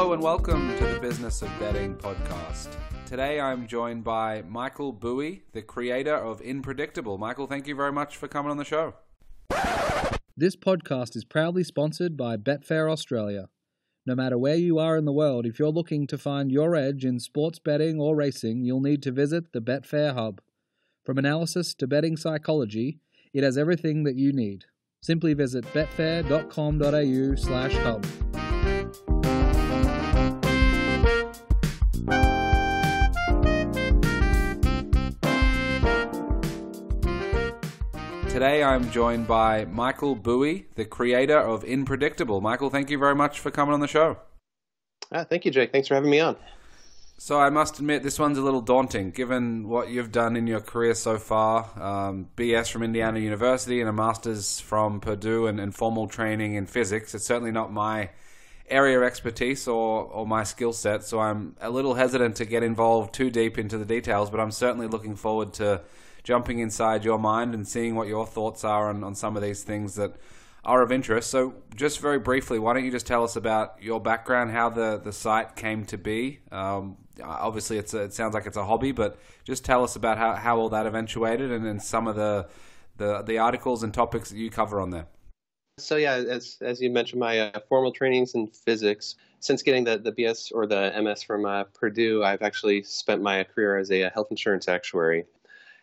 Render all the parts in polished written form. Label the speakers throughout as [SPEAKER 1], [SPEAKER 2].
[SPEAKER 1] Hello and welcome to the Business of Betting podcast. Today I'm joined by Michael Beuoy, the creator of Inpredictable. Michael, thank you very much for coming on the show.
[SPEAKER 2] This podcast is proudly sponsored by Betfair Australia. No matter where you are in the world, if you're looking to find your edge in sports betting or racing, you'll need to visit the Betfair Hub. From analysis to betting psychology, it has everything that you need. Simply visit betfair.com.au/hub.
[SPEAKER 1] Today I'm joined by Michael Beuoy, the creator of Inpredictable. Michael, thank you very much for coming on the show.
[SPEAKER 3] Thank you, Jake. Thanks for having me on.
[SPEAKER 1] So I must admit, this one's a little daunting, given what you've done in your career so far. BS from Indiana University and a master's from Purdue and formal training in physics. It's certainly not my area of expertise or my skill set, so I'm a little hesitant to get involved too deep into the details, but I'm certainly looking forward to jumping inside your mind and seeing what your thoughts are on some of these things that are of interest. So just very briefly, why don't you just tell us about your background, how the site came to be? Obviously, it sounds like it's a hobby, but just tell us about how all that eventuated and then some of the articles and topics that you cover on there.
[SPEAKER 3] So yeah, as you mentioned, my formal training's in physics. Since getting the BS or the MS from Purdue, I've actually spent my career as a health insurance actuary.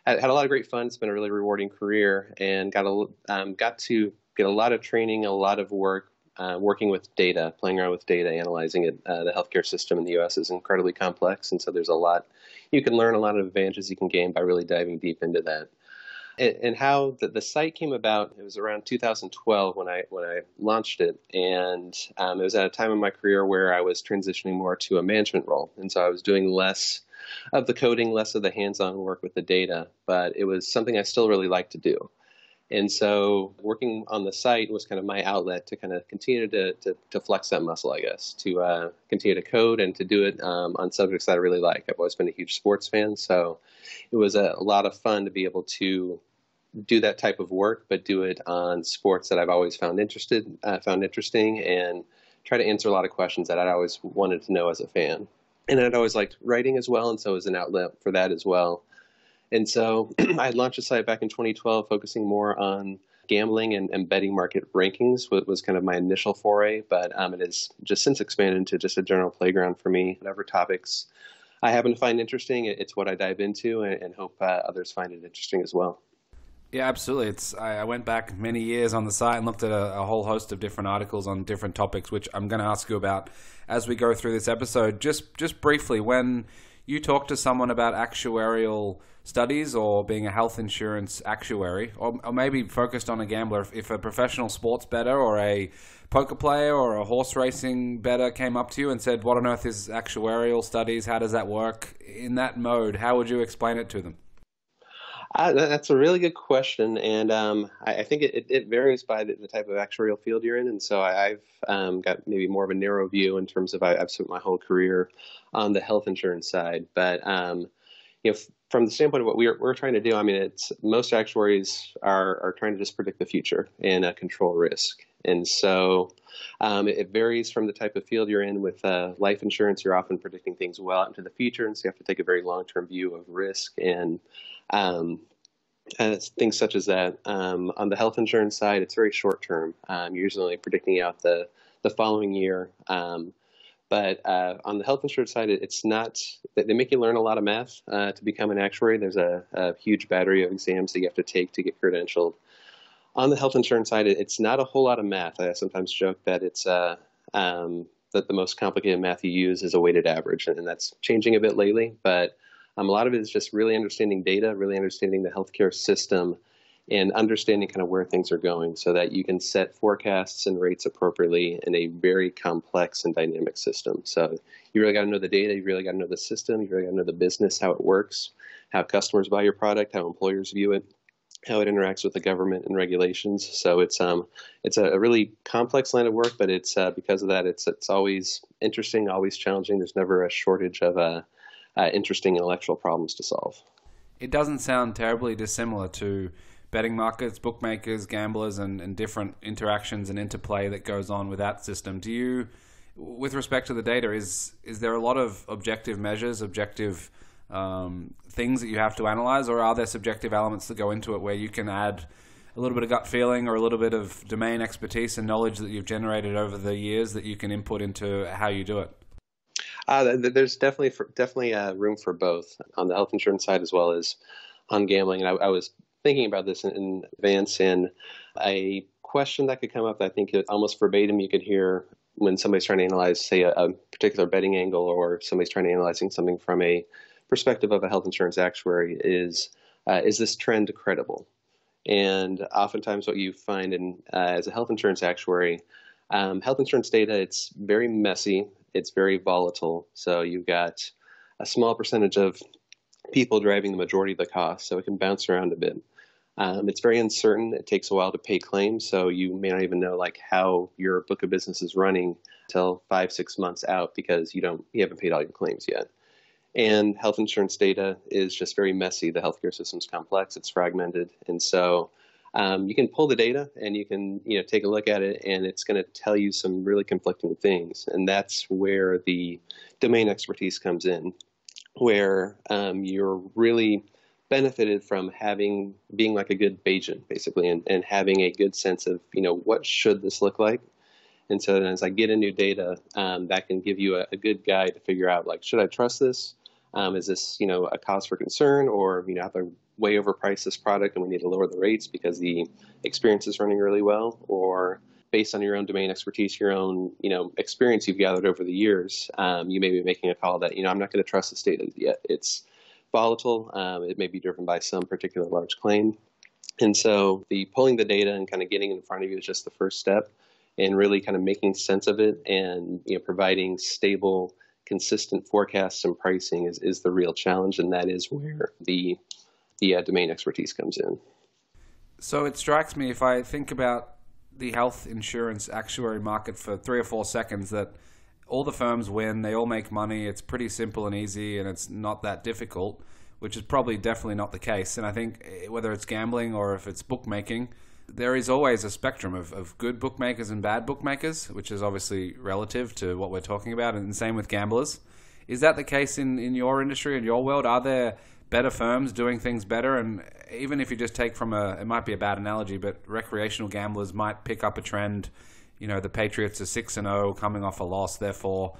[SPEAKER 3] I had a lot of great fun. It's been a really rewarding career, and got to get a lot of training, a lot of work, working with data, playing around with data, analyzing it. The healthcare system in the U.S. is incredibly complex, and so there's a lot you can learn, a lot of advantages you can gain by really diving deep into that. And how the site came about, it was around 2012 when I launched it, and it was at a time in my career where I was transitioning more to a management role, and so I was doing less of the coding, less of the hands-on work with the data, but it was something I still really liked to do. And so working on the site was kind of my outlet to kind of continue to flex that muscle, I guess, to continue to code and to do it on subjects that I really like. I've always been a huge sports fan, so it was a lot of fun to be able to do that type of work, but do it on sports that I've always found interesting, and try to answer a lot of questions that I'd always wanted to know as a fan. And I'd always liked writing as well, and so it was an outlet for that as well. And so I launched a site back in 2012 focusing more on gambling and betting market rankings, was kind of my initial foray, but it has just since expanded into just a general playground for me. Whatever topics I happen to find interesting, it's what I dive into, and hope others find it interesting as well.
[SPEAKER 1] Yeah, absolutely. I went back many years on the site and looked at a whole host of different articles on different topics, which I'm going to ask you about as we go through this episode. Just briefly, when you talk to someone about actuarial studies or being a health insurance actuary, or maybe focused on a gambler, if a professional sports bettor or a poker player or a horse racing bettor came up to you and said, what on earth is actuarial studies? How does that work? In that mode, how would you explain it to them?
[SPEAKER 3] That's a really good question, and I think it varies by the type of actuarial field you're in, and so I've got maybe more of a narrow view in terms of I've spent my whole career on the health insurance side, but from the standpoint of what we're trying to do, I mean, most actuaries are trying to just predict the future and control risk, and so it varies from the type of field you're in. With life insurance, you're often predicting things well out into the future, and so you have to take a very long-term view of risk and things such as that. On the health insurance side, it's very short term. You're usually only predicting out the following year. But on the health insurance side, it's not. They make you learn a lot of math to become an actuary. There's a huge battery of exams that you have to take to get credentialed. On the health insurance side, it's not a whole lot of math. I sometimes joke that it's that the most complicated math you use is a weighted average, and that's changing a bit lately. But a lot of it is just really understanding data, really understanding the healthcare system, and understanding kind of where things are going so that you can set forecasts and rates appropriately in a very complex and dynamic system. So you really got to know the data, you really got to know the system, you really got to know the business, how it works, how customers buy your product, how employers view it, how it interacts with the government and regulations. So it's a really complex line of work, but it's because of that, it's always interesting, always challenging. There's never a shortage of interesting intellectual problems to solve.
[SPEAKER 1] It doesn't sound terribly dissimilar to betting markets, bookmakers, gamblers, and different interactions and interplay that goes on with that system. Do you With respect to the data, is there a lot of objective measures, objective things that you have to analyze, or are there subjective elements that go into it where you can add a little bit of gut feeling or a little bit of domain expertise and knowledge that you've generated over the years that you can input into how you do it?
[SPEAKER 3] There's definitely room for both on the health insurance side as well as on gambling. And I was thinking about this in advance, and a question that could come up that I think almost verbatim you could hear when somebody's trying to analyze, say, a particular betting angle, or somebody's trying to analyzing something from a perspective of a health insurance actuary is this trend credible? And oftentimes what you find as a health insurance actuary, health insurance data, it's very messy. It's very volatile. So you've got a small percentage of people driving the majority of the cost, so it can bounce around a bit. It's very uncertain. It takes a while to pay claims, so you may not even know how your book of business is running until 5-6 months out because you haven't paid all your claims yet. And health insurance data is just very messy. The healthcare system's complex. It's fragmented, and so you can pull the data and you can take a look at it, and it's going to tell you some really conflicting things. And that's where the domain expertise comes in, where you're really benefited from being like a good Bayesian, basically, and having a good sense of what should this look like. And so then as I get into data, that can give you a good guide to figure out, should I trust this? Is this, a cause for concern, or, have to way overprice this product and we need to lower the rates because the experience is running really well? Or based on your own domain expertise, your own, experience you've gathered over the years, you may be making a call that, I'm not going to trust this data yet. It's volatile. It may be driven by some particular large claim. And so the pulling the data and kind of getting in front of you is just the first step, and really kind of making sense of it and providing stable, consistent forecasts and pricing is the real challenge, and that is where the domain expertise comes in.
[SPEAKER 1] So it strikes me, if I think about the health insurance actuary market for 3 or 4 seconds, that all the firms win, they all make money, it's pretty simple and easy, and it's not that difficult, which is probably definitely not the case. And I think whether it's gambling or if it's bookmaking, there is always a spectrum of good bookmakers and bad bookmakers, which is obviously relative to what we're talking about, and same with gamblers. Is that the case in your industry, in your world? Are there better firms doing things better? And even if you just take from it might be a bad analogy, but recreational gamblers might pick up a trend. The Patriots are 6-0 coming off a loss, therefore,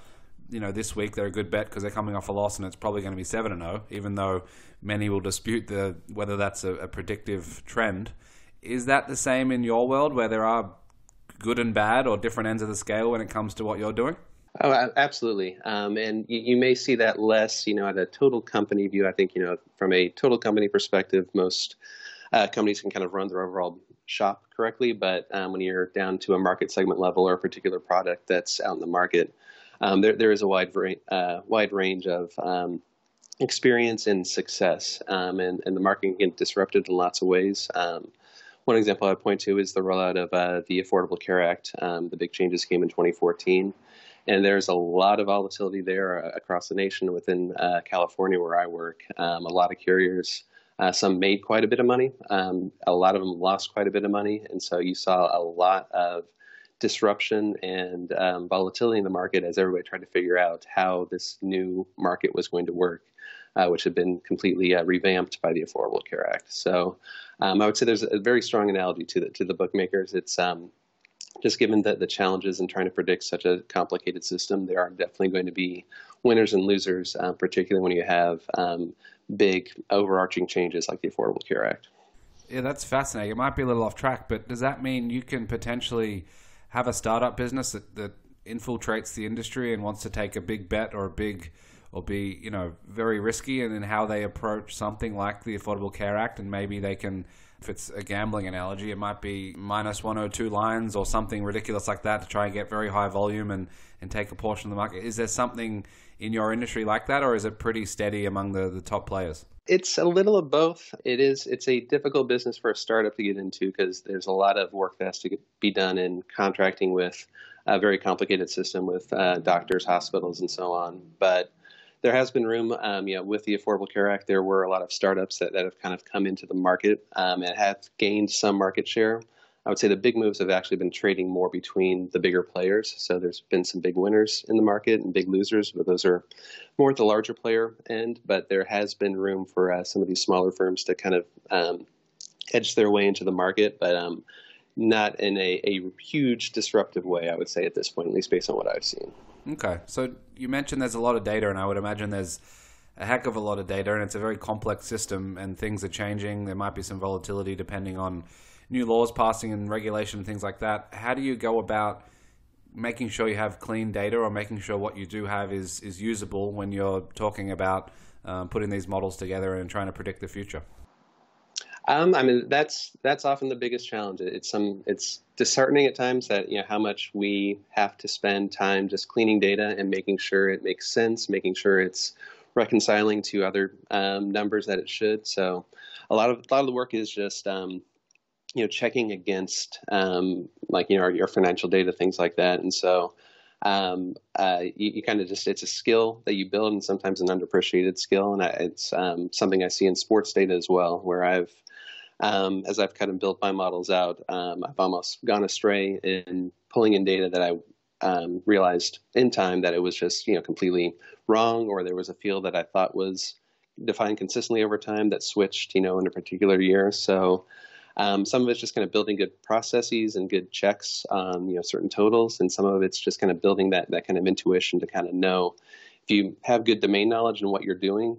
[SPEAKER 1] this week they're a good bet because they're coming off a loss, and it's probably going to be 7-0, even though many will dispute whether that's a predictive trend. Is that the same in your world, where there are good and bad or different ends of the scale when it comes to what you're doing?
[SPEAKER 3] Oh, absolutely. And you may see that less, at a total company view. I think, from a total company perspective, most companies can kind of run their overall shop correctly. But when you're down to a market segment level or a particular product that's out in the market, there is a wide range of experience and success. And the market can get disrupted in lots of ways. One example I'd point to is the rollout of the Affordable Care Act. The big changes came in 2014. And there's a lot of volatility there across the nation. Within California, where I work, a lot of carriers, some made quite a bit of money. A lot of them lost quite a bit of money. And so you saw a lot of disruption and volatility in the market as everybody tried to figure out how this new market was going to work, which had been completely revamped by the Affordable Care Act. So I would say there's a very strong analogy to the bookmakers. It's just given the challenges in trying to predict such a complicated system, there are definitely going to be winners and losers, particularly when you have big overarching changes like the Affordable Care Act.
[SPEAKER 1] Yeah, that's fascinating. It might be a little off track, but does that mean you can potentially have a startup business that infiltrates the industry and wants to take a big bet or be very risky in how they approach something like the Affordable Care Act, and maybe they can, if it's a gambling analogy, it might be minus 102 lines or something ridiculous like that to try and get very high volume and take a portion of the market. Is there something in your industry like that, or is it pretty steady among the top players?
[SPEAKER 3] It's a little of both. It's a difficult business for a startup to get into because there's a lot of work that has to be done in contracting with a very complicated system with doctors, hospitals, and so on. But there has been room, with the Affordable Care Act, there were a lot of startups that have kind of come into the market and have gained some market share. I would say the big moves have actually been trading more between the bigger players. So there's been some big winners in the market and big losers, but those are more at the larger player end. But there has been room for some of these smaller firms to kind of edge their way into the market, but not in a huge disruptive way, I would say, at this point, at least based on what I've seen.
[SPEAKER 1] Okay. So you mentioned there's a lot of data, and I would imagine there's a heck of a lot of data, and it's a very complex system, and things are changing. There might be some volatility depending on new laws passing and regulation and things like that. How do you go about making sure you have clean data, or making sure what you do have is usable when you're talking about putting these models together and trying to predict the future?
[SPEAKER 3] I mean, that's often the biggest challenge. It's disheartening at times that, how much we have to spend time just cleaning data and making sure it makes sense, making sure it's reconciling to other numbers that it should. So a lot of the work is just checking against your financial data, things like that. And so you kind of it's a skill that you build, and sometimes an underappreciated skill. And it's something I see in sports data as well, where as I've kind of built my models out, I've almost gone astray in pulling in data that I realized in time that it was just completely wrong, or there was a field that I thought was defined consistently over time that switched in a particular year. So some of it's just kind of building good processes and good checks on certain totals, and some of it's just kind of building that kind of intuition to kind of know. If you have good domain knowledge in what you're doing,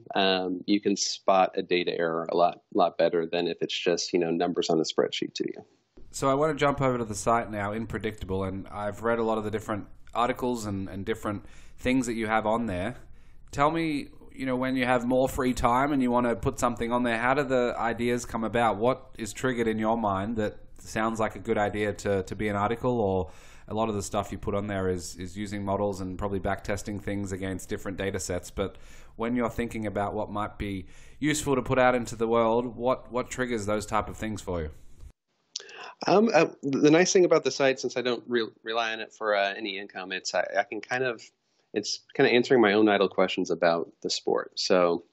[SPEAKER 3] you can spot a data error a lot better than if it's just numbers on a spreadsheet to you.
[SPEAKER 1] So I want to jump over to the site now, Inpredictable, and I've read a lot of the different articles and different things that you have on there. Tell me, when you have more free time and you want to put something on there, how do the ideas come about? What is triggered in your mind that sounds like a good idea to be an article? Or a lot of the stuff you put on there is using models and probably back testing things against different data sets. But when you're thinking about what might be useful to put out into the world, what triggers those type of things for you?
[SPEAKER 3] The nice thing about the site, since I don't rely on it for any income, it's kind of answering my own idle questions about the sport. So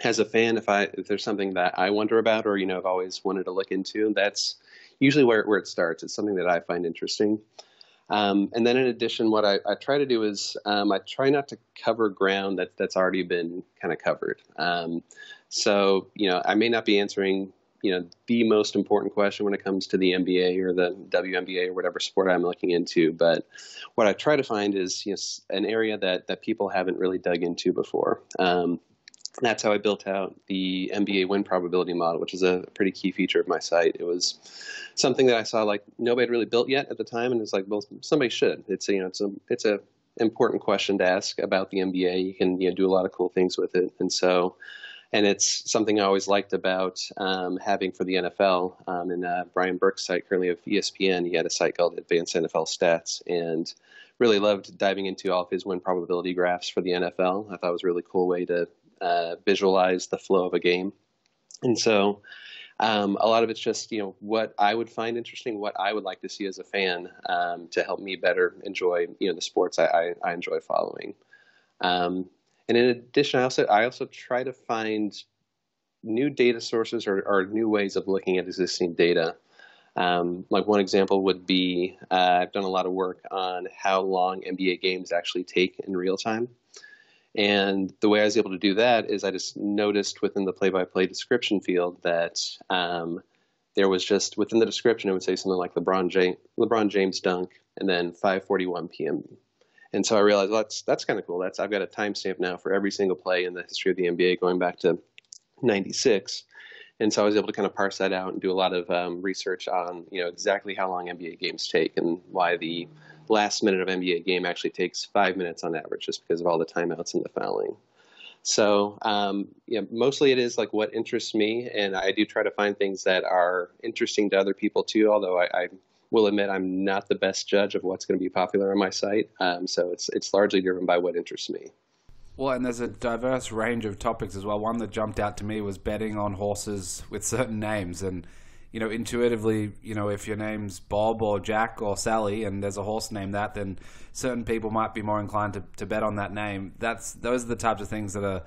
[SPEAKER 3] as a fan, if there's something that I wonder about, or I've always wanted to look into, that's usually where it starts. It's something that I find interesting. And then in addition, what I try to do is I try not to cover ground that's already been kind of covered. So I may not be answering the most important question when it comes to the NBA or the WNBA or whatever sport I'm looking into. But what I try to find is an area that people haven't really dug into before. That's how I built out the NBA win probability model, which is a pretty key feature of my site. It was something that I saw like nobody had really built yet at the time, and it's like, well, somebody should. It's a important question to ask about the NBA. You can do a lot of cool things with it, and it's something I always liked about having for the NFL. And Brian Burke's site, currently of ESPN, he had a site called Advanced NFL Stats, and really loved diving into all of his win probability graphs for the NFL. I thought it was a really cool way to visualize the flow of a game. And so a lot of it's just, what I would find interesting, what I would like to see as a fan to help me better enjoy, the sports I enjoy following. And in addition, I also try to find new data sources or new ways of looking at existing data. Like one example would be I've done a lot of work on how long NBA games actually take in real time. And the way I was able to do that is I just noticed within the play-by-play description field that there was just within the description, it would say something like LeBron James dunk and then 5:41 p.m. And so I realized, well, that's kind of cool. I've got a timestamp now for every single play in the history of the NBA going back to 96. And so I was able to kind of parse that out and do a lot of research on exactly how long NBA games take and why the last minute of NBA game actually takes 5 minutes on average, just because of all the timeouts and the fouling. So mostly it is like what interests me, and I do try to find things that are interesting to other people too, although I will admit I'm not the best judge of what's going to be popular on my site. So it's largely driven by what interests me.
[SPEAKER 1] Well, and there's a diverse range of topics as well. One that jumped out to me was betting on horses with certain names. And, intuitively, if your name's Bob or Jack or Sally and there's a horse named that, then certain people might be more inclined to bet on that name. Those are the types of things that are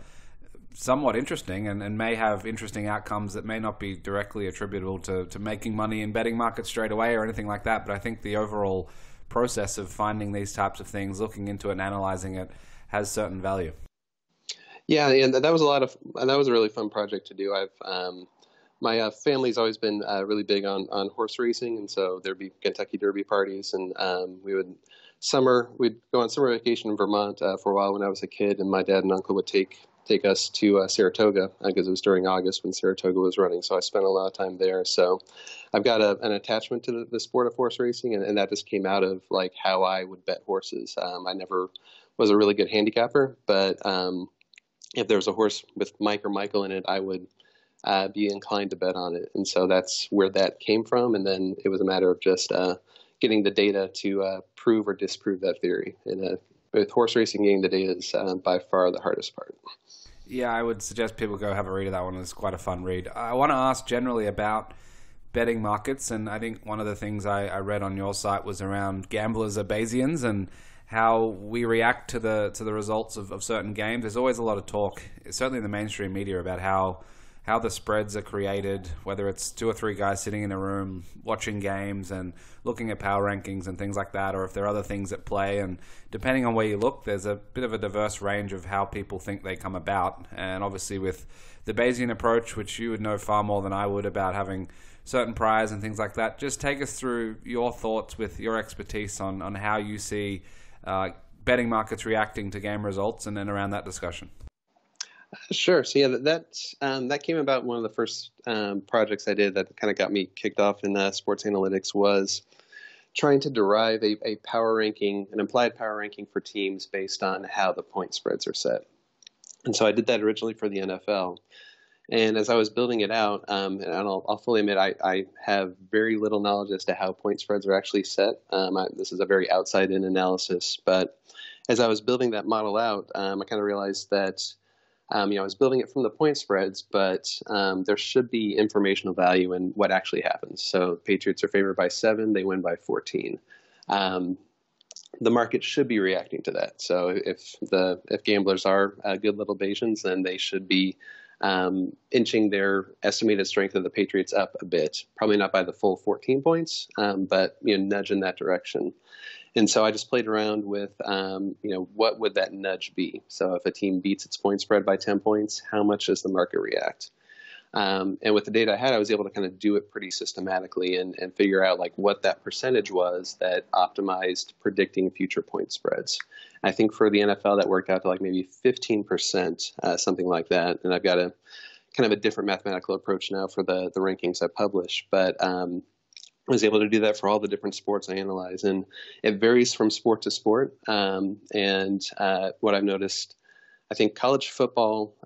[SPEAKER 1] somewhat interesting and may have interesting outcomes that may not be directly attributable to making money in betting markets straight away or anything like that. But I think the overall process of finding these types of things, looking into it and analyzing it, has certain value.
[SPEAKER 3] Yeah, and that was a really fun project to do. My family's always been really big on horse racing, and so there'd be Kentucky Derby parties, and we'd go on summer vacation in Vermont for a while when I was a kid, and my dad and uncle would take us to Saratoga because it was during August when Saratoga was running, so I spent a lot of time there. So I've got an attachment to the sport of horse racing, and that just came out of like how I would bet horses. I never was a really good handicapper, but if there was a horse with Mike or Michael in it, I would be inclined to bet on it. And so that's where that came from. And then it was a matter of just getting the data to prove or disprove that theory. And with horse racing, getting the data is by far the hardest part.
[SPEAKER 1] Yeah, I would suggest people go have a read of that one. It's quite a fun read. I want to ask generally about betting markets, and I think one of the things I read on your site was around gamblers are Bayesians and how we react to the results of certain games. There's always a lot of talk, certainly in the mainstream media, about how the spreads are created, whether it's 2 or 3 guys sitting in a room watching games and looking at power rankings and things like that, or if there are other things at play. And depending on where you look, there's a bit of a diverse range of how people think they come about. And obviously with the Bayesian approach, which you would know far more than I would about having certain priors and things like that, just take us through your thoughts with your expertise on how you see betting markets reacting to game results and then around that discussion.
[SPEAKER 3] Sure. So yeah, that came about. One of the first projects I did that kind of got me kicked off in sports analytics was trying to derive a power ranking, an implied power ranking for teams based on how the point spreads are set. And so I did that originally for the NFL. And as I was building it out, and I'll fully admit I have very little knowledge as to how point spreads are actually set. This is a very outside-in analysis. But as I was building that model out, I kind of realized that I was building it from the point spreads, but there should be informational value in what actually happens. So Patriots are favored by 7, they win by 14. The market should be reacting to that. So if gamblers are good little Bayesians, then they should be inching their estimated strength of the Patriots up a bit. Probably not by the full 14 points, but nudge in that direction. And so I just played around with, what would that nudge be? So if a team beats its point spread by 10 points, how much does the market react? And with the data I had, I was able to kind of do it pretty systematically and figure out like what that percentage was that optimized predicting future point spreads. I think for the NFL, that worked out to like maybe 15%, something like that. And I've got a kind of a different mathematical approach now for the rankings I publish. But I was able to do that for all the different sports I analyze, and it varies from sport to sport. And what I've noticed, I think college football,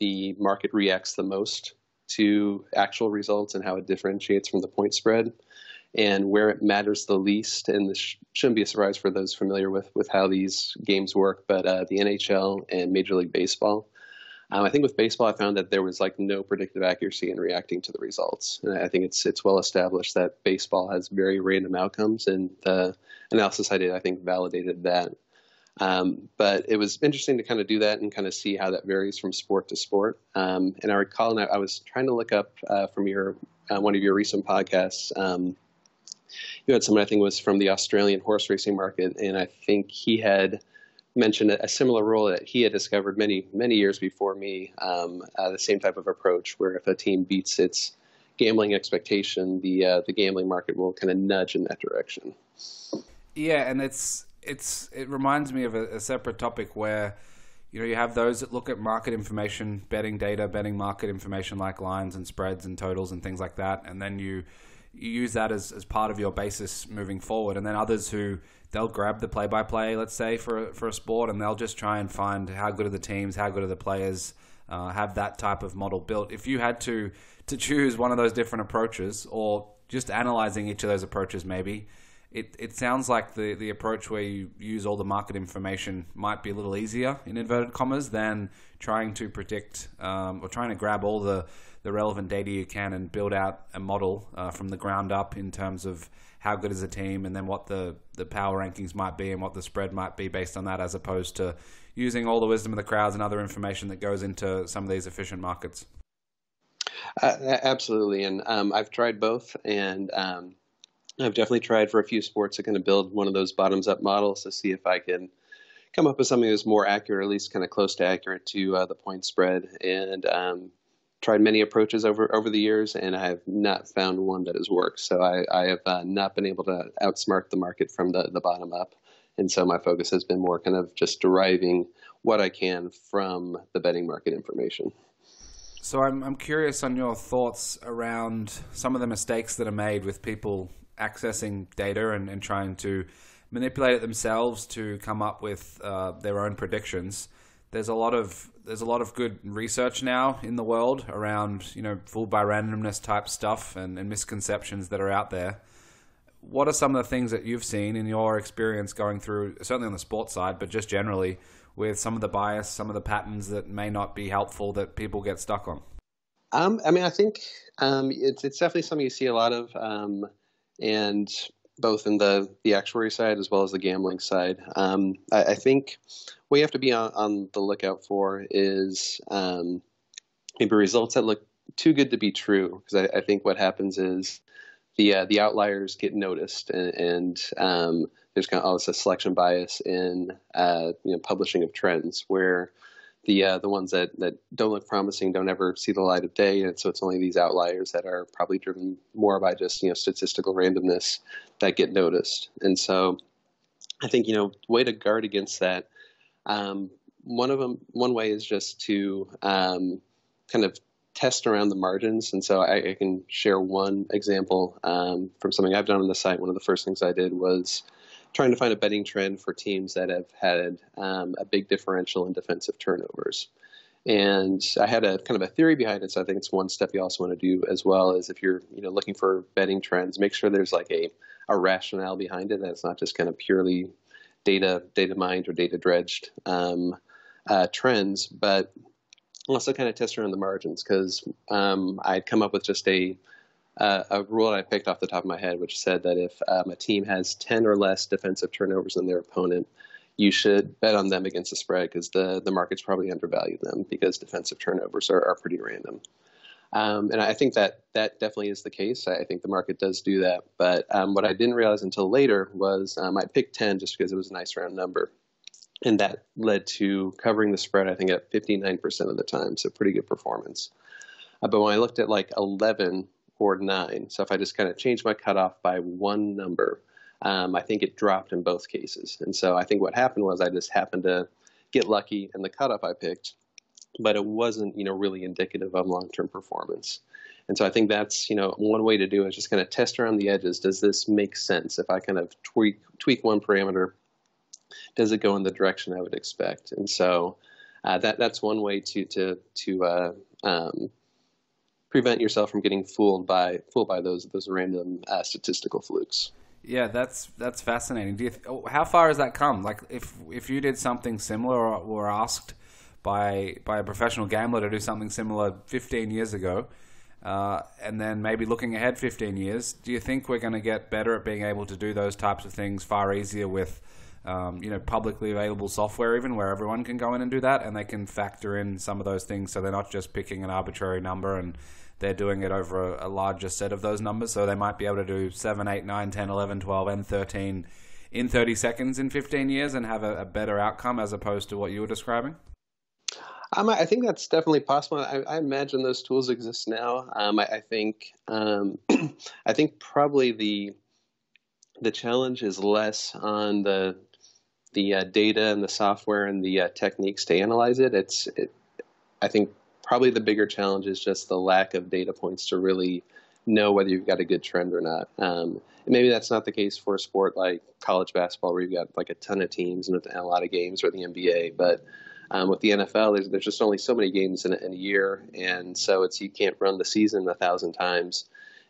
[SPEAKER 3] the market reacts the most to actual results and how it differentiates from the point spread, and where it matters the least. And this shouldn't be a surprise for those familiar with how these games work, but the NHL and Major League Baseball. I think with baseball, I found that there was like no predictive accuracy in reacting to the results. And I think it's well established that baseball has very random outcomes, and the analysis I did, I think, validated that. But it was interesting to kind of do that and kind of see how that varies from sport to sport. And I recall, and I was trying to look up from your one of your recent podcasts. You had someone I think was from the Australian horse racing market, and I think he had mentioned a similar rule that he had discovered many years before me. The same type of approach, where if a team beats its gambling expectation, the gambling market will kind of nudge in that direction.
[SPEAKER 1] Yeah, and it reminds me of a separate topic where you have those that look at market information, betting data, betting market information like lines and spreads and totals and things like that, and then you use that as part of your basis moving forward. And then others who they'll grab the play-by-play, let's say, for a sport, and they'll just try and find how good are the teams, how good are the players, have that type of model built. If you had to choose one of those different approaches, or just analyzing each of those approaches maybe, it sounds like the approach where you use all the market information might be a little easier, in inverted commas, than trying to predict or trying to grab all the relevant data you can and build out a model from the ground up in terms of how good is a team, and then what the power rankings might be and what the spread might be based on that, as opposed to using all the wisdom of the crowds and other information that goes into some of these efficient markets?
[SPEAKER 3] Absolutely, and I've tried both, and I've definitely tried for a few sports to kind of build one of those bottoms-up models to see if I can come up with something that's more accurate, or at least kind of close to accurate to the point spread. And tried many approaches over the years, and I have not found one that has worked. So I have not been able to outsmart the market from the bottom up. And so my focus has been more kind of just deriving what I can from the betting market information.
[SPEAKER 1] So I'm curious on your thoughts around some of the mistakes that are made with people accessing data and trying to manipulate it themselves to come up with their own predictions. There's a lot of good research now in the world around, fooled by randomness type stuff and misconceptions that are out there. What are some of the things that you've seen in your experience going through, certainly on the sports side, but just generally, with some of the bias, some of the patterns that may not be helpful that people get stuck on?
[SPEAKER 3] I think it's definitely something you see a lot of, and both in the actuary side as well as the gambling side. I think what you have to be on the lookout for is maybe results that look too good to be true, because I think what happens is the outliers get noticed, and there's kind of always a selection bias in publishing of trends, where the ones that don't look promising don't ever see the light of day, and so it's only these outliers that are probably driven more by just statistical randomness that get noticed. And so I think way to guard against that. One way is just to kind of test around the margins. And so I can share one example from something I've done on the site. One of the first things I did was trying to find a betting trend for teams that have had a big differential in defensive turnovers. And I had a kind of a theory behind it. So I think it's one step you also want to do as well, is if you're looking for betting trends, make sure there's like a rationale behind it. That it's not just kind of purely data mined or data dredged trends, but also kind of test around the margins, because I'd come up with just a rule that I picked off the top of my head, which said that if a team has 10 or less defensive turnovers than their opponent, you should bet on them against the spread, because the market's probably undervalued them, because defensive turnovers are pretty random. And I think that definitely is the case. I think the market does do that. But what I didn't realize until later was I picked 10 just because it was a nice round number. And that led to covering the spread, I think, at 59% of the time. So pretty good performance. But when I looked at like 11 or 9, so if I just kind of changed my cutoff by one number, I think it dropped in both cases. And so I think what happened was I just happened to get lucky in the cutoff I picked, but it wasn't, really indicative of long-term performance. And so I think that's, one way to do it is just kind of test around the edges. Does this make sense? If I kind of tweak one parameter, does it go in the direction I would expect? And so that's one way to prevent yourself from getting fooled by those random statistical flukes.
[SPEAKER 1] Yeah, that's fascinating. How far has that come? Like, if you did something similar, or were asked by a professional gambler to do something similar 15 years ago, and then maybe looking ahead 15 years, do you think we're going to get better at being able to do those types of things far easier with publicly available software, even, where everyone can go in and do that, and they can factor in some of those things, so they're not just picking an arbitrary number and they're doing it over a larger set of those numbers? So they might be able to do 7, 8, 9, 10, 11, 12, and 13 in 30 seconds in 15 years and have a better outcome, as opposed to what you were describing?
[SPEAKER 3] I think that's definitely possible. I imagine those tools exist now. I think probably the challenge is less on the data and the software and the techniques to analyze it. I think probably the bigger challenge is just the lack of data points to really know whether you've got a good trend or not. And maybe that's not the case for a sport like college basketball, where you've got like a ton of teams and a lot of games, or the NBA. But with the NFL, there's just only so many games in a year, and so you can't run the season 1,000 times.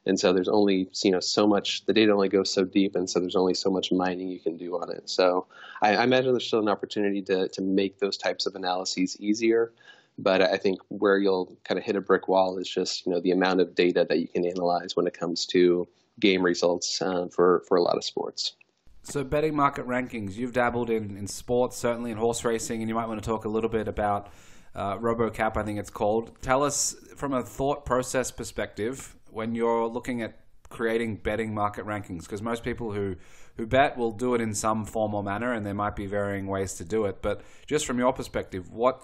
[SPEAKER 3] And so there's only, so much, the data only goes so deep, and so there's only so much mining you can do on it. So I imagine there's still an opportunity to make those types of analyses easier. But I think where you'll kind of hit a brick wall is just, the amount of data that you can analyze when it comes to game results for a lot of sports.
[SPEAKER 1] So betting market rankings, you've dabbled in sports, certainly in horse racing, and you might want to talk a little bit about RoboCap, I think it's called. Tell us from a thought process perspective, when you're looking at creating betting market rankings, because most people who bet will do it in some form or manner, and there might be varying ways to do it. But just from your perspective, what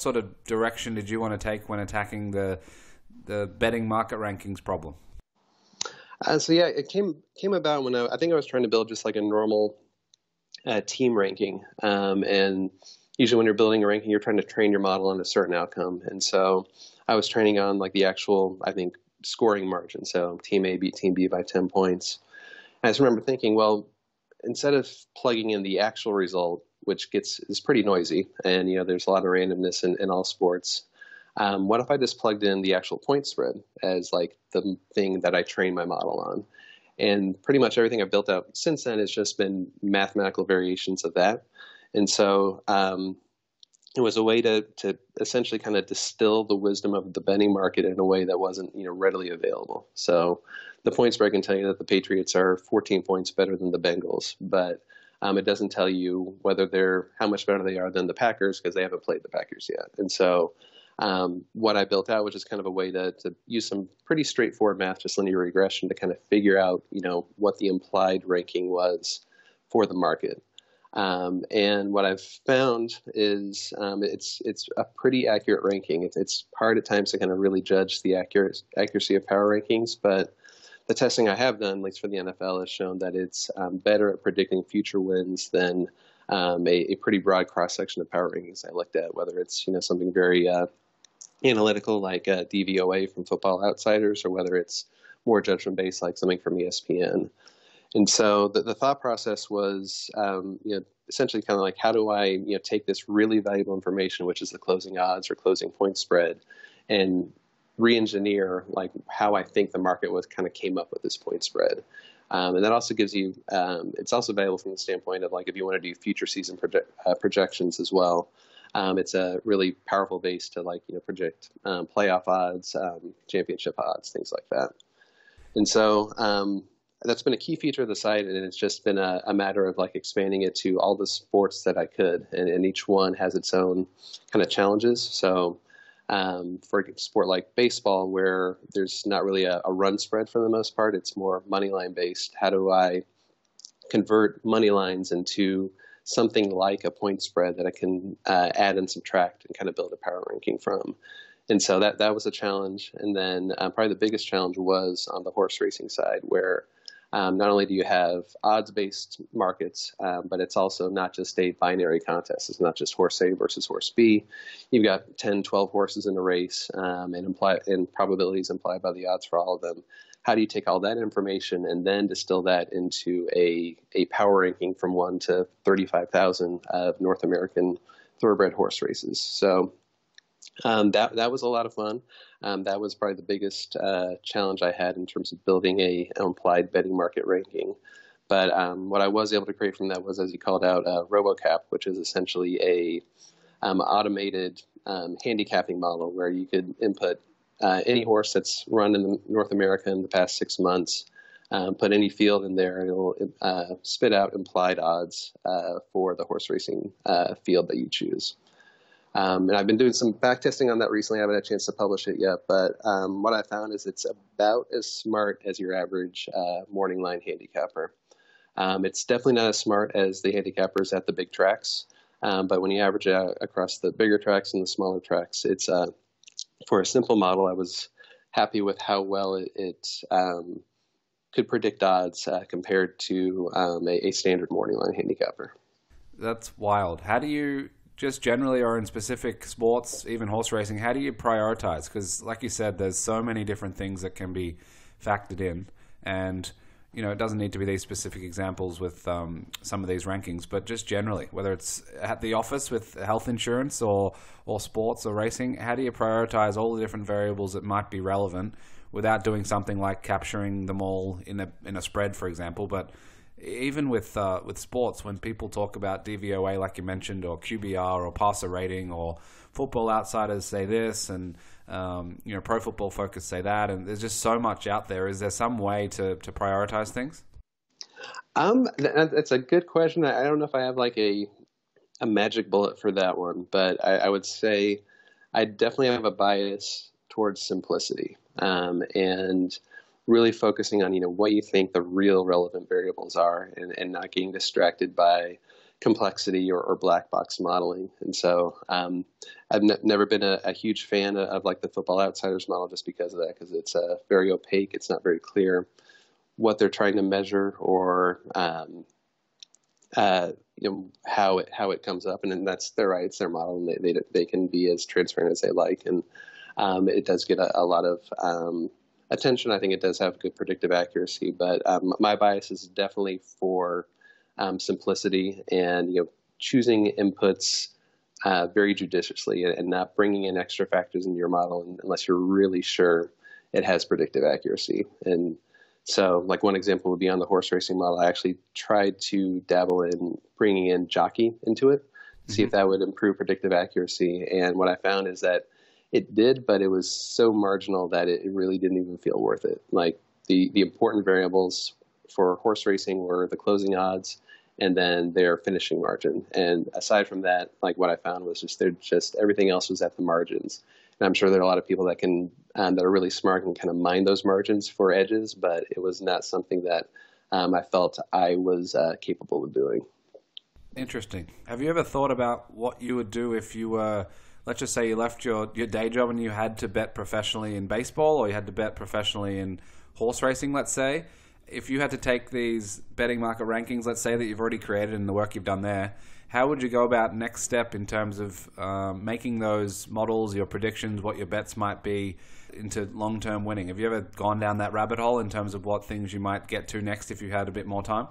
[SPEAKER 1] sort of direction did you want to take when attacking the betting market rankings problem?
[SPEAKER 3] So yeah, it came about when I think I was trying to build just like a normal team ranking, and usually when you're building a ranking, you're trying to train your model on a certain outcome, and so I was training on like the actual, I think, scoring margin. So team A beat team B by 10 points. And I just remember thinking, well, instead of plugging in the actual result, which is pretty noisy, and there's a lot of randomness in all sports. What if I just plugged in the actual point spread as like the thing that I train my model on? And pretty much everything I've built out since then has just been mathematical variations of that. And so it was a way to essentially kind of distill the wisdom of the betting market in a way that wasn't readily available. So the point spread can tell you that the Patriots are 14 points better than the Bengals, but it doesn't tell you how much better they are than the Packers because they haven't played the Packers yet. And so what I built out was just kind of a way to use some pretty straightforward math, just linear regression, to kind of figure out, what the implied ranking was for the market. And what I've found is it's a pretty accurate ranking. It's hard at times to kind of really judge the accuracy of power rankings, but the testing I have done, at least for the NFL, has shown that it's better at predicting future wins than a pretty broad cross-section of power rankings I looked at, whether it's something very analytical like DVOA from Football Outsiders, or whether it's more judgment-based like something from ESPN. And so the thought process was, essentially kind of like, how do I, take this really valuable information, which is the closing odds or closing point spread, and re-engineer like how I think the market came up with this point spread. And that also gives you, it's also valuable from the standpoint of like if you want to do future season projections as well. It's a really powerful base to project playoff odds, championship odds, things like that. And so that's been a key feature of the site, and it's just been a matter of like expanding it to all the sports that I could, and each one has its own kind of challenges. So for a sport like baseball, where there's not really a run spread for the most part, it's more money line based. How do I convert money lines into something like a point spread that I can add and subtract and kind of build a power ranking from? And so that was a challenge. And then probably the biggest challenge was on the horse racing side, where not only do you have odds-based markets, but it's also not just a binary contest. It's not just horse A versus horse B. You've got 10, 12 horses in a race, and probabilities implied by the odds for all of them. How do you take all that information and then distill that into a power ranking from 1 to 35,000 of North American thoroughbred horse races? So that was a lot of fun. That was probably the biggest challenge I had in terms of building an implied betting market ranking. But what I was able to create from that was, as you called out, RoboCap, which is essentially a automated handicapping model where you could input any horse that's run in North America in the past 6 months, put any field in there, and it'll spit out implied odds for the horse racing field that you choose. And I've been doing some back testing on that recently. I haven't had a chance to publish it yet, but what I found is it's about as smart as your average morning line handicapper. It's definitely not as smart as the handicappers at the big tracks, but when you average it out across the bigger tracks and the smaller tracks, it's for a simple model, I was happy with how well it could predict odds compared to a standard morning line handicapper.
[SPEAKER 1] That's wild. How do you, just generally or in specific sports, even horse racing, how do you prioritize? Because like you said, there's so many different things that can be factored in, and it doesn't need to be these specific examples with some of these rankings, but just generally, whether it's at the office with health insurance or sports or racing, how do you prioritize all the different variables that might be relevant without doing something like capturing them all in a spread, for example? But even with sports, when people talk about DVOA, like you mentioned, or QBR or passer rating, or Football Outsiders say this, and Pro Football Focus say that, and there's just so much out there. Is there some way to prioritize things?
[SPEAKER 3] That's a good question. I don't know if I have like a magic bullet for that one, but I would say I definitely have a bias towards simplicity, and really focusing on, what you think the real relevant variables are, and not getting distracted by complexity or black box modeling. And so I've never been a huge fan of like the Football Outsiders model just because of that, because it's very opaque. It's not very clear what they're trying to measure, or how it comes up, and then that's their right, it's their model, and they can be as transparent as they like, and it does get a lot of attention. I think it does have good predictive accuracy, but my bias is definitely for simplicity, and choosing inputs very judiciously, and not bringing in extra factors into your model unless you're really sure it has predictive accuracy. And so, like, one example would be on the horse racing model. I actually tried to dabble in bringing in jockey into it, see if that would improve predictive accuracy. And what I found is that it did, but it was so marginal that it really didn't even feel worth it. Like, the important variables for horse racing were the closing odds and then their finishing margin. And aside from that, like, what I found was just everything else was at the margins. And I'm sure there are a lot of people that can that are really smart and kind of mine those margins for edges, but it was not something that I felt I was capable of doing.
[SPEAKER 1] Interesting. Have you ever thought about what you would do if you were, let's just say you left your day job and you had to bet professionally in baseball, or you had to bet professionally in horse racing, let's say? If you had to take these betting market rankings, let's say, that you've already created and the work you've done there, how would you go about next step in terms of making those models, your predictions, what your bets might be, into long-term winning? Have you ever gone down that rabbit hole in terms of what things you might get to next if you had a bit more time?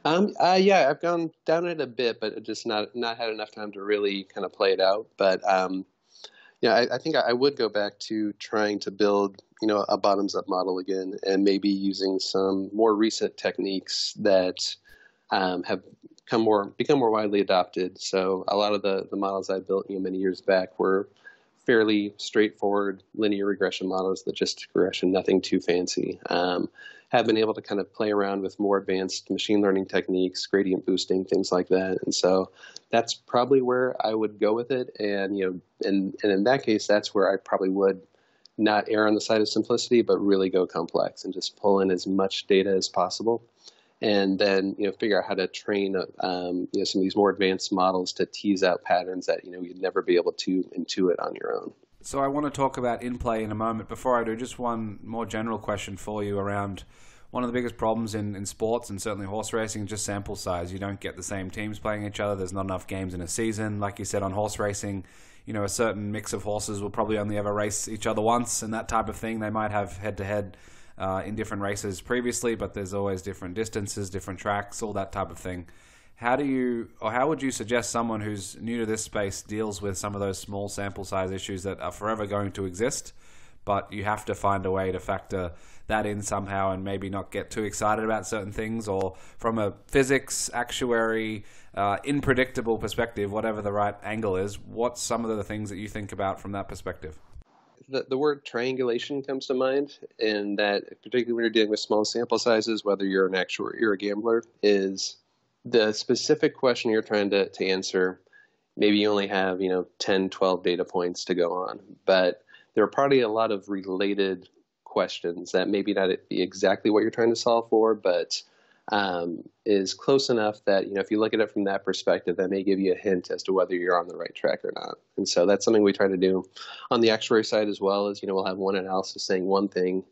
[SPEAKER 3] Yeah, I've gone down it a bit, but just not had enough time to really kind of play it out. But I think I would go back to trying to build, a bottoms-up model again, and maybe using some more recent techniques that have become more widely adopted. So a lot of the models I built many years back were fairly straightforward linear regression models that just regression, nothing too fancy. Have been able to kind of play around with more advanced machine learning techniques, gradient boosting, things like that. And so that's probably where I would go with it. And and in that case, that's where I probably would not err on the side of simplicity, but really go complex and just pull in as much data as possible, and then figure out how to train some of these more advanced models to tease out patterns that you'd never be able to intuit on your own.
[SPEAKER 1] So I want to talk about in-play in a moment. Before I do, just one more general question for you around one of the biggest problems in sports, and certainly horse racing, just sample size. You don't get the same teams playing each other. There's not enough games in a season. Like you said, on horse racing, a certain mix of horses will probably only ever race each other once, and that type of thing. They might have head-to-head in different races previously, but there's always different distances, different tracks, all that type of thing. How would you suggest someone who's new to this space deals with some of those small sample size issues that are forever going to exist, but you have to find a way to factor that in somehow and maybe not get too excited about certain things? Or from a physics, actuary, Inpredictable perspective, whatever the right angle is, what's some of the things that you think about from that perspective?
[SPEAKER 3] The word triangulation comes to mind, and that particularly when you're dealing with small sample sizes, whether you're an actuary or a gambler, is the specific question you're trying to answer. Maybe you only have 10, 12 data points to go on, but there are probably a lot of related questions that maybe not be exactly what you're trying to solve for, but is close enough that if you look at it from that perspective, that may give you a hint as to whether you're on the right track or not. And so that's something we try to do on the actuary side as well. As we'll have one analysis saying one thing,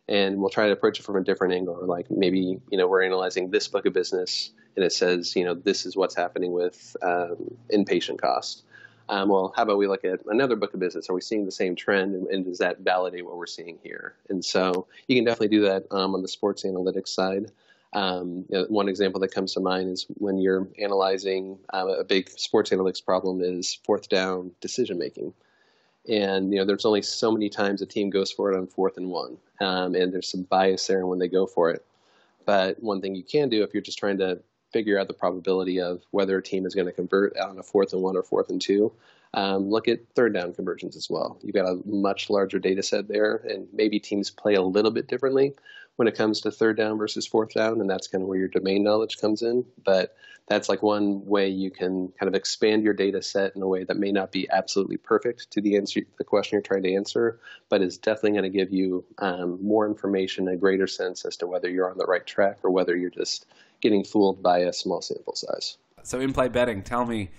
[SPEAKER 3] and we'll try to approach it from a different angle. Or like maybe we're analyzing this book of business, and it says this is what's happening with inpatient costs. Well, how about we look at another book of business? Are we seeing the same trend, and does that validate what we're seeing here? And so you can definitely do that on the sports analytics side. One example that comes to mind is when you're analyzing a big sports analytics problem is fourth down decision making. And there's only so many times a team goes for it on 4th and 1, and there's some bias there when they go for it. But one thing you can do if you're just trying to figure out the probability of whether a team is going to convert on a 4th and 1 or 4th and 2, Look at third down conversions as well. You've got a much larger data set there, and maybe teams play a little bit differently when it comes to third down versus fourth down, and that's kind of where your domain knowledge comes in. But that's like one way you can kind of expand your data set in a way that may not be absolutely perfect to the question you're trying to answer, but is definitely going to give you more information, a greater sense as to whether you're on the right track or whether you're just getting fooled by a small sample size.
[SPEAKER 1] So in-play betting, tell me,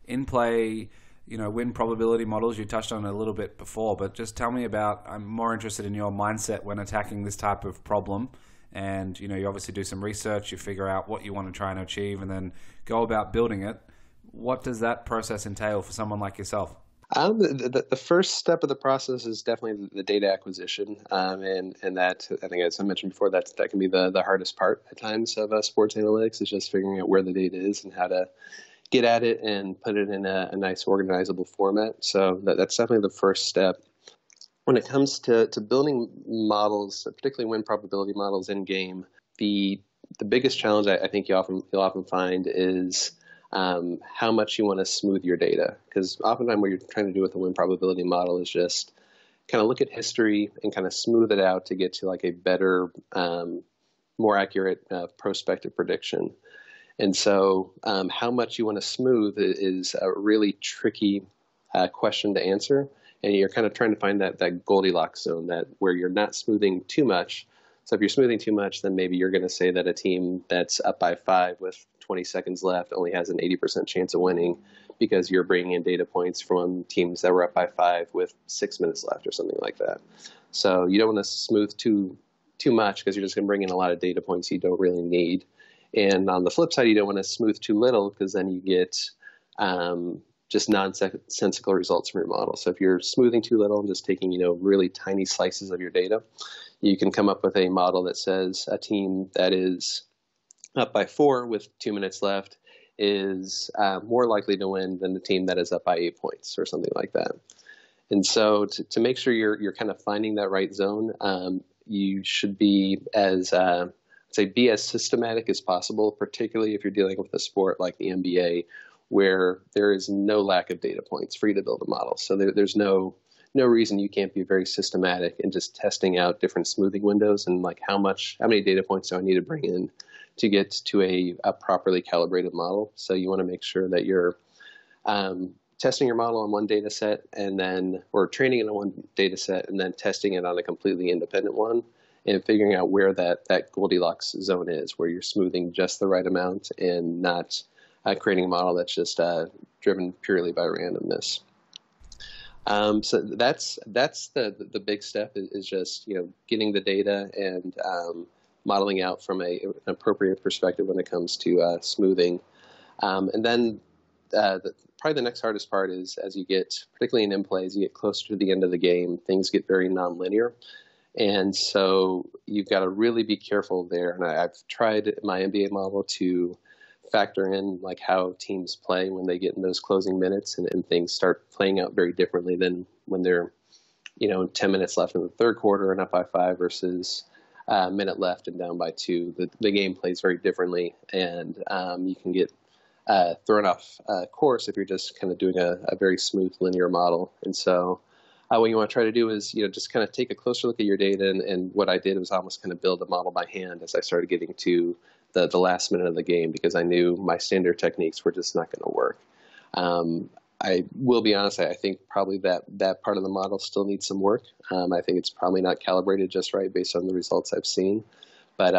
[SPEAKER 1] in-play, win probability models, you touched on it a little bit before, but just tell me about, I'm more interested in your mindset when attacking this type of problem. And, you obviously do some research, you figure out what you want to try and achieve, and then go about building it. What does that process entail for someone like yourself?
[SPEAKER 3] The first step of the process is definitely the data acquisition, and that, I think, as I mentioned before, that can be the hardest part at times of sports analytics, is just figuring out where the data is and how to get at it and put it in a nice organizable format. So that's definitely the first step. When it comes to building models, particularly win probability models in game, the biggest challenge I think you'll often find is how much you want to smooth your data. Because oftentimes what you're trying to do with a win probability model is just kind of look at history and kind of smooth it out to get to like a better, more accurate prospective prediction. And so how much you want to smooth is a really tricky question to answer. And you're kind of trying to find that Goldilocks zone, that where you're not smoothing too much. So if you're smoothing too much, then maybe you're going to say that a team that's up by 5 with 20 seconds left only has an 80% chance of winning, because you're bringing in data points from teams that were up by 5 with 6 minutes left or something like that. So you don't want to smooth too much, because you're just going to bring in a lot of data points you don't really need. And on the flip side, you don't want to smooth too little, because then you get just nonsensical results from your model. So if you're smoothing too little and just taking, really tiny slices of your data, you can come up with a model that says a team that is up by 4 with 2 minutes left is more likely to win than the team that is up by 8 points or something like that. And so to make sure you're kind of finding that right zone, you should be be as systematic as possible, particularly if you're dealing with a sport like the NBA, where there is no lack of data points for you to build a model. So there's no reason you can't be very systematic in just testing out different smoothing windows and like how many data points do I need to bring in to get to a properly calibrated model. So you want to make sure that you're testing your model on one data set or training it on one data set and then testing it on a completely independent one, and figuring out where that Goldilocks zone is, where you're smoothing just the right amount and not creating a model that's just driven purely by randomness. So that's the big step is just getting the data and modeling out from an appropriate perspective when it comes to smoothing. And then probably the next hardest part is, as you get, particularly in in-play, as you get closer to the end of the game, things get very nonlinear. And so you've got to really be careful there. And I've tried my NBA model to factor in like how teams play when they get in those closing minutes, and things start playing out very differently than when they're, 10 minutes left in the third quarter and up by 5 versus a minute left and down by 2. The game plays very differently, and you can get thrown off course if you're just kind of doing a very smooth linear model. And so what you want to try to do is, just kind of take a closer look at your data. And what I did was almost kind of build a model by hand as I started getting to the last minute of the game, because I knew my standard techniques were just not going to work. I will be honest, I think probably that part of the model still needs some work. I think it's probably not calibrated just right based on the results I've seen. But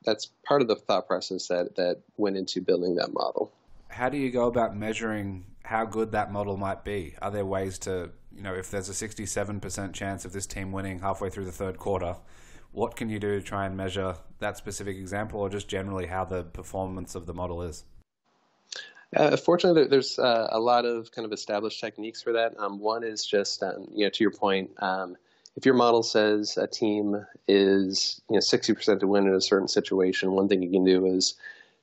[SPEAKER 3] that's part of the thought process that went into building that model.
[SPEAKER 1] How do you go about measuring how good that model might be? Are there ways to, if there's a 67% chance of this team winning halfway through the third quarter, what can you do to try and measure that specific example, or just generally how the performance of the model is?
[SPEAKER 3] Fortunately, there's a lot of kind of established techniques for that. One is just, to your point, if your model says a team is 60% to win in a certain situation, one thing you can do is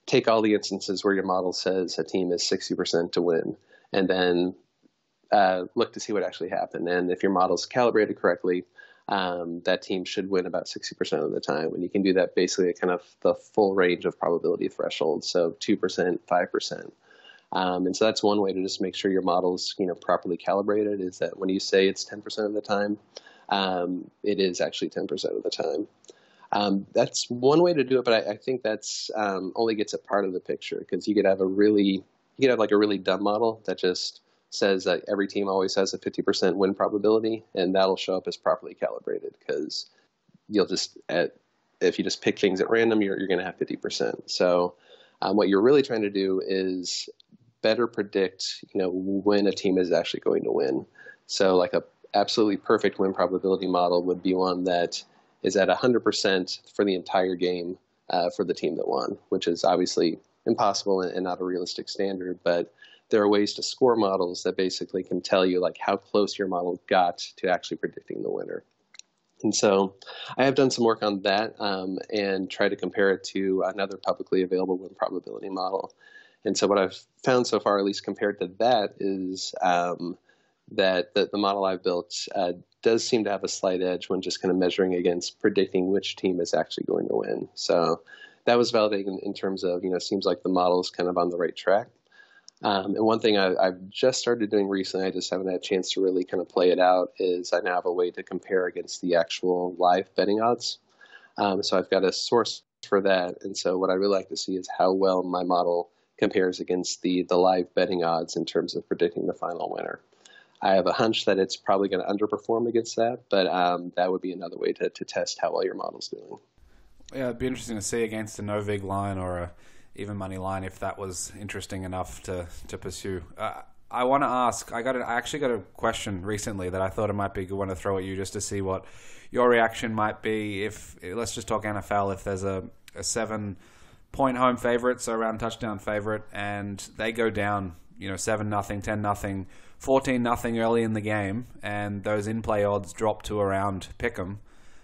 [SPEAKER 3] take all the instances where your model says a team is 60% to win, and then look to see what actually happened. And if your model's calibrated correctly, that team should win about 60% of the time. And you can do that basically at kind of the full range of probability thresholds, so 2%, 5%. And so that's one way to just make sure your model's, properly calibrated, is that when you say it's 10% of the time, it is actually 10% of the time. That's one way to do it, but I think that's only gets a part of the picture, because you could have like a really dumb model that just says that every team always has a 50% win probability, and that'll show up as properly calibrated, because you'll just if you just pick things at random, you're going to have 50%. So what you're really trying to do is better predict, when a team is actually going to win. So like a absolutely perfect win probability model would be one that is at 100% for the entire game for the team that won, which is obviously impossible and not a realistic standard. But there are ways to score models that basically can tell you like how close your model got to actually predicting the winner. And so I have done some work on that and tried to compare it to another publicly available win probability model. And so what I've found so far, at least compared to that, is that the model I've built does seem to have a slight edge when just kind of measuring against predicting which team is actually going to win. So that was validating in terms of, it seems like the model is kind of on the right track. And one thing I've just started doing recently, I just haven't had a chance to really kind of play it out, is I now have a way to compare against the actual live betting odds. So I've got a source for that. And so what I really like to see is how well my model compares against the live betting odds in terms of predicting the final winner. I have a hunch that it's probably going to underperform against that, but that would be another way to test how well your model's doing.
[SPEAKER 1] Yeah, it'd be interesting to see against a no-vig line or a even money line if that was interesting enough to pursue. I want to ask, I actually got a question recently that I thought it might be a good one to throw at you just to see what your reaction might be if, let's just talk NFL, if there's a 7-point home favorite, so around touchdown favorite, and they go down, 7-0, 10-0, 14-0 early in the game, and those in-play odds drop to around pick'em.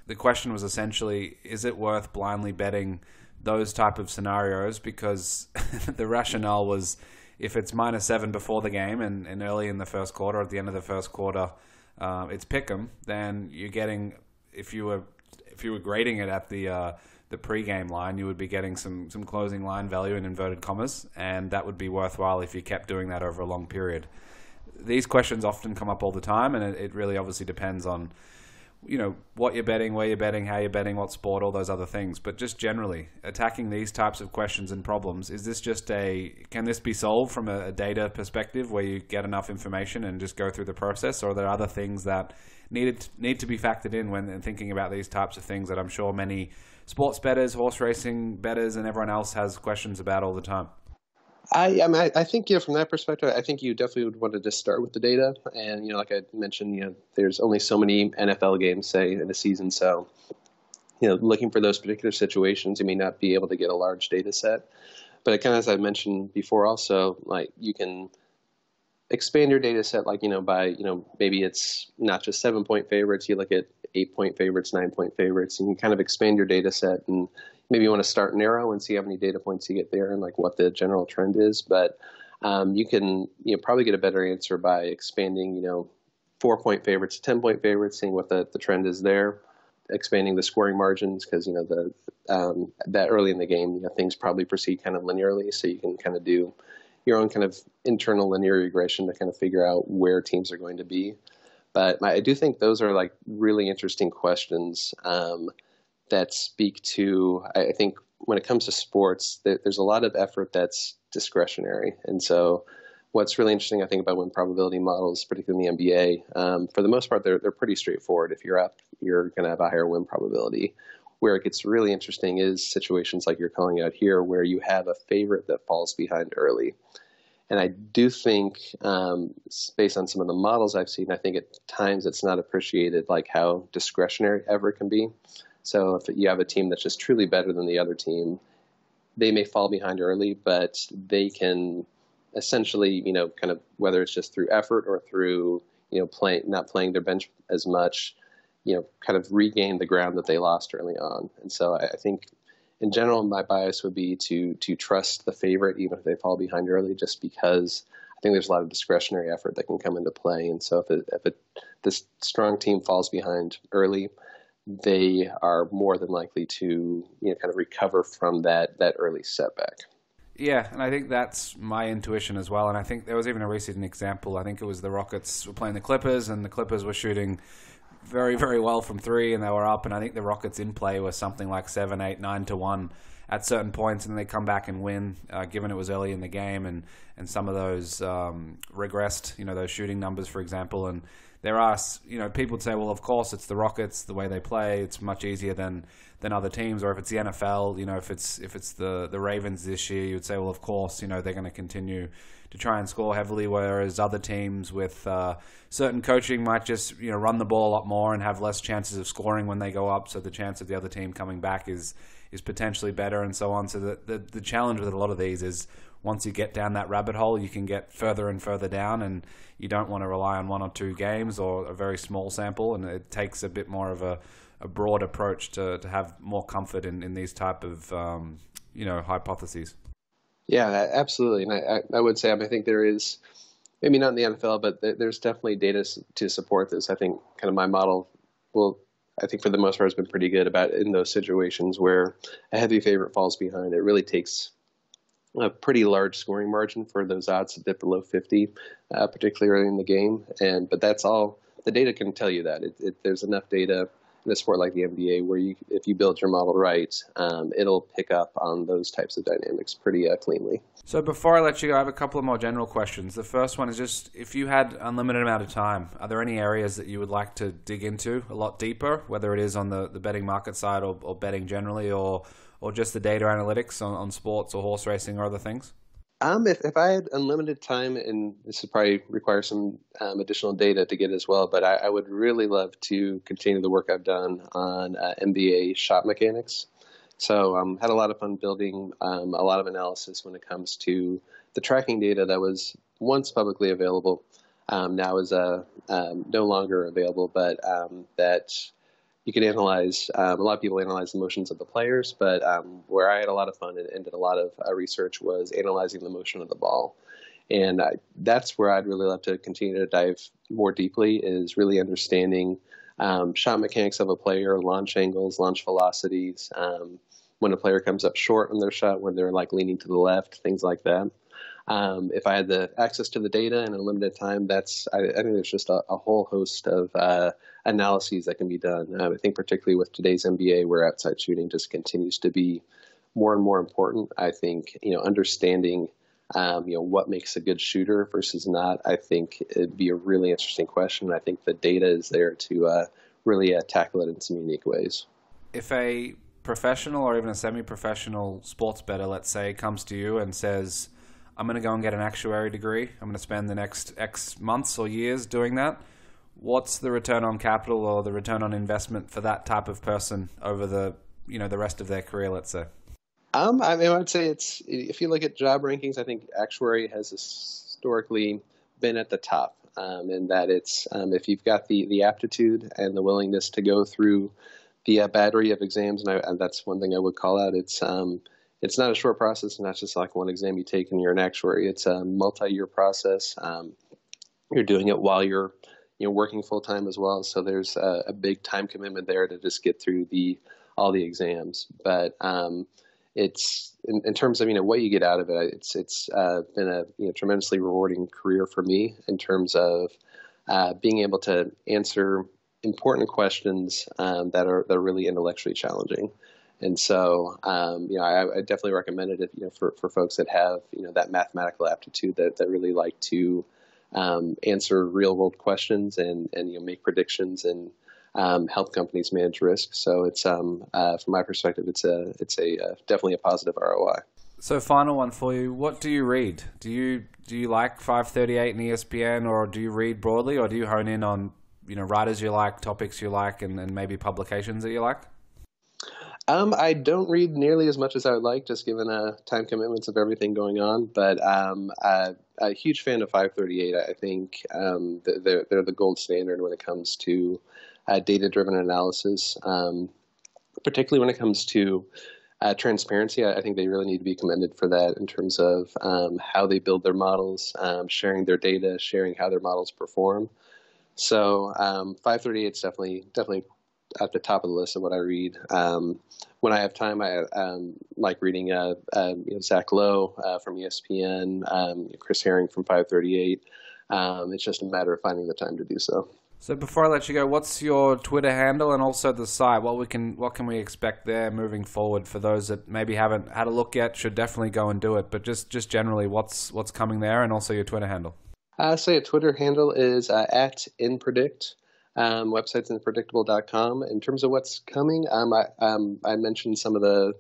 [SPEAKER 1] The question was essentially, is it worth blindly betting those type of scenarios? Because the rationale was, if it's -7 before the game and early in the first quarter, at the end of the first quarter, it's pick'em, then you're getting, if you were grading it at the pre-game line, you would be getting some closing line value in inverted commas, and that would be worthwhile if you kept doing that over a long period. These questions often come up all the time, and it really obviously depends on what you're betting, where you're betting, how you're betting, what sport, all those other things. But just generally, attacking these types of questions and problems, is this just can this be solved from a data perspective where you get enough information and just go through the process, or are there other things that need to be factored in when thinking about these types of things that I'm sure many sports bettors, horse racing bettors, and everyone else has questions about all the time?
[SPEAKER 3] I think, from that perspective, I think you definitely would want to just start with the data. And, like I mentioned, there's only so many NFL games, say, in a season. So, looking for those particular situations, you may not be able to get a large data set. But it kind of, as I mentioned before, also, like, you can expand your data set, like, by, maybe it's not just 7-point favorites. You look at 8-point favorites, 9-point favorites, and you kind of expand your data set, and maybe you want to start narrow and see how many data points you get there and like what the general trend is. But you can probably get a better answer by expanding 4-point favorites to 10-point favorites, seeing what the trend is there, expanding the scoring margins, because that early in the game things probably proceed kind of linearly, so you can kind of do your own kind of internal linear regression to kind of figure out where teams are going to be. But I do think those are like really interesting questions that speak to, I think when it comes to sports, there's a lot of effort that's discretionary. And so what's really interesting, I think, about win probability models, particularly in the NBA, for the most part, they're pretty straightforward. If you're up, you're going to have a higher win probability. Where it gets really interesting is situations like you're calling out here, where you have a favorite that falls behind early. And I do think, based on some of the models I've seen, I think at times it's not appreciated like how discretionary ever can be. So if you have a team that's just truly better than the other team, they may fall behind early, but they can essentially, kind of, whether it's just through effort or through, not playing their bench as much, kind of regain the ground that they lost early on. And so I think in general, my bias would be to trust the favorite, even if they fall behind early, just because I think there's a lot of discretionary effort that can come into play. And so if this strong team falls behind early, they are more than likely to kind of recover from that early setback.
[SPEAKER 1] Yeah, and I think that's my intuition as well. And I think there was even a recent example. I think it was the Rockets were playing the Clippers, and the Clippers were shooting very, very well from three, and they were up. And I think the Rockets in play was something like 7, 8, 9-1 at certain points, and they come back and win, given it was early in the game, and some of those regressed, those shooting numbers, for example. And there are, people would say, well, of course, it's the Rockets, the way they play, it's much easier than other teams. Or if it's the NFL, if it's the Ravens this year, you would say, well, of course, they're going to continue to try and score heavily, whereas other teams with certain coaching might just run the ball a lot more and have less chances of scoring when they go up, so the chance of the other team coming back is potentially better, and so on. So the challenge with a lot of these is once you get down that rabbit hole, you can get further and further down, and you don't want to rely on 1 or 2 games or a very small sample, and it takes a bit more of a broad approach to have more comfort in these type of hypotheses.
[SPEAKER 3] Yeah, absolutely. And I would say, I think there is, maybe not in the NFL, but there's definitely data to support this. I think kind of my model I think for the most part has been pretty good about in those situations where a heavy favorite falls behind. It really takes a pretty large scoring margin for those odds to dip below 50, particularly early in the game. But that's all, the data can tell you that. There's enough data in a sport like the NBA where if you build your model right, it'll pick up on those types of dynamics pretty cleanly.
[SPEAKER 1] So before I let you go, I have a couple of more general questions. The first one is just, if you had unlimited amount of time, are there any areas that you would like to dig into a lot deeper, whether it is on the betting market side or betting generally, or just the data analytics on sports or horse racing or other things?
[SPEAKER 3] If I had unlimited time, and this would probably require some additional data to get as well, but I would really love to continue the work I've done on NBA shot mechanics. So had a lot of fun building a lot of analysis when it comes to the tracking data that was once publicly available, now is no longer available, but that you can analyze. A lot of people analyze the motions of the players, but where I had a lot of fun and did a lot of research was analyzing the motion of the ball. And that's where I'd really love to continue to dive more deeply, is really understanding shot mechanics of a player, launch angles, launch velocities, when a player comes up short on their shot, when they're like leaning to the left, things like that. If I had the access to the data in a limited time, I think there's just a whole host of analyses that can be done. I think particularly with today's NBA, where outside shooting just continues to be more and more important. I think understanding what makes a good shooter versus not, I think it'd be a really interesting question. I think the data is there to really tackle it in some unique ways.
[SPEAKER 1] If a professional or even a semi-professional sports bettor, let's say, comes to you and says, I'm going to go and get an actuary degree, I'm going to spend the next X months or years doing that, what's the return on capital or the return on investment for that type of person over the rest of their career, let's say? I
[SPEAKER 3] would say if you look at job rankings, I think actuary has historically been at the top, in that it's if you've got the aptitude and the willingness to go through the battery of exams, and that's one thing I would call out. It's not a short process, not just like one exam you take and you're an actuary. It's a multi-year process. You're doing it while you're working full time as well. So there's a big time commitment there to just get through all the exams. But it's in terms of what you get out of it. It's been a tremendously rewarding career for me in terms of being able to answer important questions that are really intellectually challenging. And so, I definitely recommend it for folks that have that mathematical aptitude that really like to answer real world questions and make predictions and help companies manage risk. So it's from my perspective, it's definitely a positive ROI.
[SPEAKER 1] So final one for you: what do you read? Do you like 538 and ESPN, or do you read broadly, or do you hone in on writers you like, topics you like, and maybe publications that you like?
[SPEAKER 3] I don't read nearly as much as I would like, just given time commitments of everything going on. But a huge fan of 538. I think they're the gold standard when it comes to data-driven analysis, particularly when it comes to transparency. I think they really need to be commended for that in terms of how they build their models, sharing their data, sharing how their models perform. So 538 is definitely at the top of the list of what I read. When I have time, I like reading Zach Lowe from ESPN, Chris Herring from 538. It's just a matter of finding the time to do so.
[SPEAKER 1] So before I let you go, what's your Twitter handle and also the site? What can we expect there moving forward for those that maybe haven't had a look yet? Should definitely go and do it. But just generally, what's coming there, and also your Twitter handle.
[SPEAKER 3] So your Twitter handle is at Inpredict. Website's inpredictable.com. In terms of what's coming, I mentioned some of the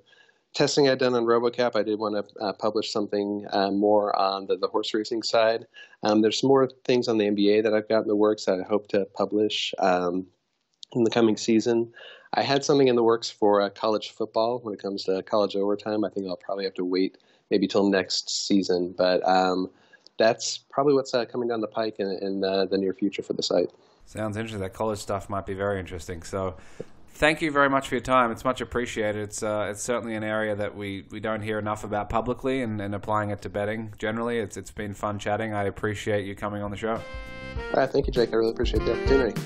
[SPEAKER 3] testing I'd done on RoboCap. I did want to publish something more on the horse racing side. There's some more things on the NBA that I've got in the works that I hope to publish in the coming season. I had something in the works for college football when it comes to college overtime. I think I'll probably have to wait maybe till next season, but that's probably what's coming down the pike in the near future for the site.
[SPEAKER 1] Sounds interesting. That college stuff might be very interesting. So thank you very much for your time. It's much appreciated. It's certainly an area that we don't hear enough about publicly, and applying it to betting generally. It's been fun chatting. I appreciate you coming on the show.
[SPEAKER 3] All right, thank you, Jake. I really appreciate the opportunity.